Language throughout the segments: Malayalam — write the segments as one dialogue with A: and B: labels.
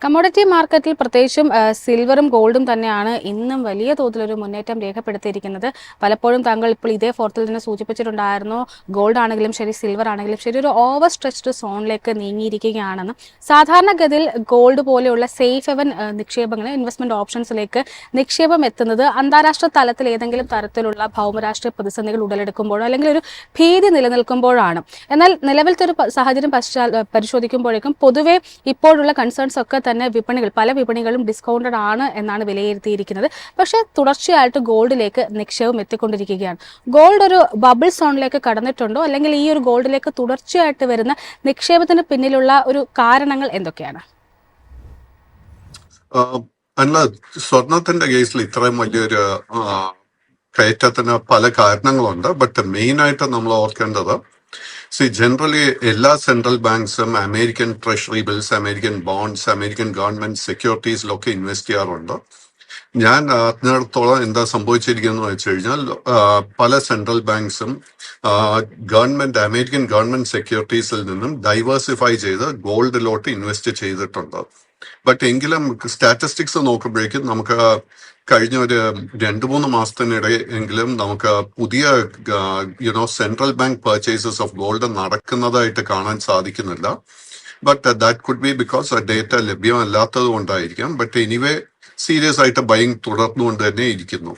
A: കമ്മോഡിറ്റി മാർക്കറ്റിൽ പ്രത്യേകിച്ചും സിൽവറും ഗോൾഡും തന്നെയാണ് ഇന്നും വലിയ തോതിലൊരു മുന്നേറ്റം രേഖപ്പെടുത്തിയിരിക്കുന്നത്. പലപ്പോഴും താങ്കൾ ഇപ്പോൾ ഇതേ ഫോർത്തിൽ തന്നെ സൂചിപ്പിച്ചിട്ടുണ്ടായിരുന്നു, ഗോൾഡ് ആണെങ്കിലും ശരി, സിൽവർ ആണെങ്കിലും ശരി, ഒരു ഓവർ സ്ട്രെച്ച്ഡ് സോണിലേക്ക് നീങ്ങിയിരിക്കുകയാണെന്ന്. സാധാരണഗതിയിൽ ഗോൾഡ് പോലെയുള്ള സേഫ് ഹെവൻ നിക്ഷേപങ്ങൾ, ഇൻവെസ്റ്റ്മെന്റ് ഓപ്ഷൻസിലേക്ക് നിക്ഷേപം എത്തുന്നത് അന്താരാഷ്ട്ര തലത്തിൽ ഏതെങ്കിലും തരത്തിലുള്ള ഭൗമരാഷ്ട്രീയ പ്രതിസന്ധികൾ ഉടലെടുക്കുമ്പോഴോ അല്ലെങ്കിൽ ഒരു ഭീതി നിലനിൽക്കുമ്പോഴാണ്. എന്നാൽ നിലവിലത്തെ ഒരു സാഹചര്യം പരിശോധിക്കുമ്പോഴേക്കും പൊതുവെ ഇപ്പോഴുള്ള കൺസേൺസ് ഒക്കെ തന്നെ പല വിപണികളും ഡിസ്കൗണ്ടഡ് ആണ് എന്നാണ് വിലയിരുത്തിയിരിക്കുന്നത്. പക്ഷേ തുടർച്ചയായിട്ട് ഗോൾഡിലേക്ക് നിക്ഷേപം എത്തിക്കൊണ്ടിരിക്കുകയാണ്. ഗോൾഡ് ഒരു ബബിൾ സോണിലേക്ക് കടന്നിട്ടുണ്ടോ, അല്ലെങ്കിൽ ഈ ഒരു ഗോൾഡിലേക്ക് തുടർച്ചയായിട്ട് വരുന്ന നിക്ഷേപത്തിന് പിന്നിലുള്ള ഒരു കാരണങ്ങൾ എന്തൊക്കെയാണ്?
B: അല്ല, സ്വർണത്തിന്റെ കേസിൽ ഇത്രയും വലിയൊരു കയറ്റത്തിന് പല കാരണങ്ങളുണ്ട്. ബട്ട് മെയിൻ ആയിട്ട് നമ്മൾ ഓർക്കേണ്ടത്, ജനറലി എല്ലാ സെൻട്രൽ ബാങ്ക്സും American treasury bills, American bonds, American government സെക്യൂരിറ്റീസിലൊക്കെ ഇൻവെസ്റ്റ് ചെയ്യാറുണ്ട്. ഞാൻ അറിഞ്ഞിടത്തോളം എന്താ സംഭവിച്ചിരിക്കുന്നത് വെച്ച് കഴിഞ്ഞാൽ, പല സെൻട്രൽ ബാങ്ക്സും അമേരിക്കൻ ഗവൺമെന്റ് സെക്യൂരിറ്റീസിൽ നിന്നും ഡൈവേഴ്സിഫൈ ചെയ്ത് ഗോൾഡിലോട്ട് ഇൻവെസ്റ്റ് ചെയ്തിട്ടുണ്ട്. ബട്ട് എങ്കിലും സ്റ്റാറ്റിസ്റ്റിക്സ് നോക്കുമ്പോഴേക്കും നമുക്ക് കഴിഞ്ഞ ഒരു 2-3 മാസത്തിനിടെ എങ്കിലും നമുക്ക് പുതിയ central bank purchases of gold നടക്കുന്നതായിട്ട് കാണാൻ സാധിക്കുന്നില്ല. But that could be because data ലഭ്യമല്ലാത്തത് കൊണ്ടായിരിക്കാം. ബട്ട് എനിവേ സീരിയസ് ആയിട്ട് ബൈങ് തുടർന്നുകൊണ്ട് തന്നെ ഇരിക്കുന്നു.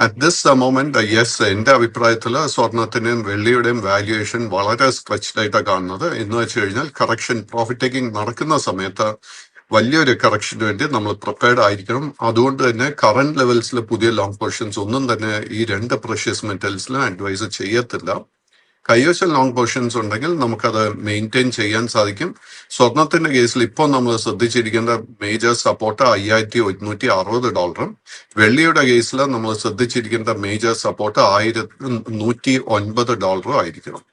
B: അറ്റ് ദിസ് മൊമെന്റ്, യെസ്, എന്റെ അഭിപ്രായത്തിൽ സ്വർണത്തിന്റെയും വെള്ളിയുടെയും വാല്യുവേഷൻ വളരെ സ്ട്രെച്ച്ഡ് ആയിട്ടാണ് കാണുന്നത്. എന്ന് വെച്ച് കഴിഞ്ഞാൽ പ്രോഫിറ്റ് ടേക്കിംഗ് നടക്കുന്ന സമയത്ത് വലിയൊരു കറക്ഷന് വേണ്ടി നമ്മൾ പ്രിപ്പയർഡ് ആയിരിക്കണം. അതുകൊണ്ട് തന്നെ കറന്റ് ലെവൽസിൽ പുതിയ ലോങ് പൊസിഷൻസ് ഒന്നും തന്നെ ഈ രണ്ട് പ്രഷ്യസ് മെറ്റൽസിലും അഡ്വൈസ് ചെയ്യത്തില്ല. കൈവശം ലോങ് പൊസിഷൻസ് ഉണ്ടെങ്കിൽ നമുക്കത് മെയിൻറ്റെയിൻ ചെയ്യാൻ സാധിക്കും. സ്വർണത്തിന്റെ കേസിൽ ഇപ്പോൾ നമ്മൾ ശ്രദ്ധിച്ചിരിക്കേണ്ട മേജർ സപ്പോർട്ട് $5160. വെള്ളിയുടെ കേസിൽ നമ്മൾ ശ്രദ്ധിച്ചിരിക്കേണ്ട മേജർ സപ്പോർട്ട് $1109 ആയിരിക്കണം.